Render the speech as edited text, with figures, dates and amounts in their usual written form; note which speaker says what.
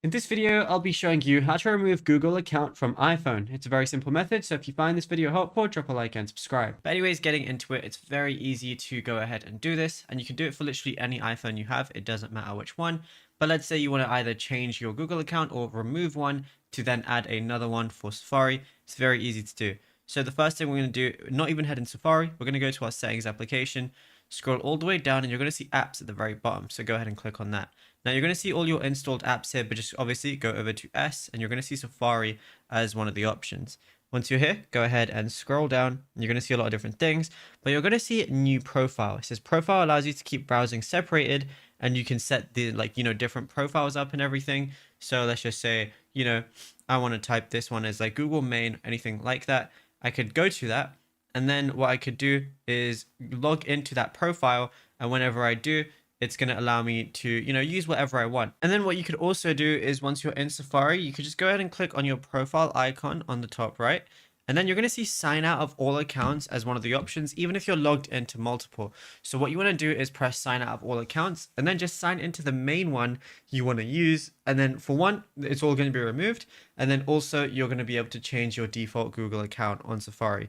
Speaker 1: In this video, I'll be showing you how to remove Google account from iPhone. It's a very simple method, so if you find this video helpful, drop a like and subscribe. But anyways, getting into it, it's very easy to go ahead and do this, and you can do it for literally any iPhone you have. It doesn't matter which one, but let's say you want to either change your Google account or remove one to then add another one for Safari. It's very easy to do. So the first thing we're going to do, not even head in Safari, we're going to go to our settings application, scroll all the way down, and you're going to see apps at the very bottom. So go ahead and click on that. Now you're going to see all your installed apps here, but just obviously go over to S and you're going to see Safari as one of the options. Once you're here, go ahead and scroll down. You're going to see a lot of different things, but you're going to see new profile. It says profile allows you to keep browsing separated, and you can set the different profiles up and everything. So let's just say, I want to type this one as like Google main, anything like that. I could go to that. And then what I could do is log into that profile. And whenever I do, it's going to allow me to, use whatever I want. And then what you could also do is once you're in Safari, you could just go ahead and click on your profile icon on the top right. And then you're going to see sign out of all accounts as one of the options, even if you're logged into multiple. So what you want to do is press sign out of all accounts and then just sign into the main one you want to use. And then for one, it's all going to be removed. And then also you're going to be able to change your default Google account on Safari.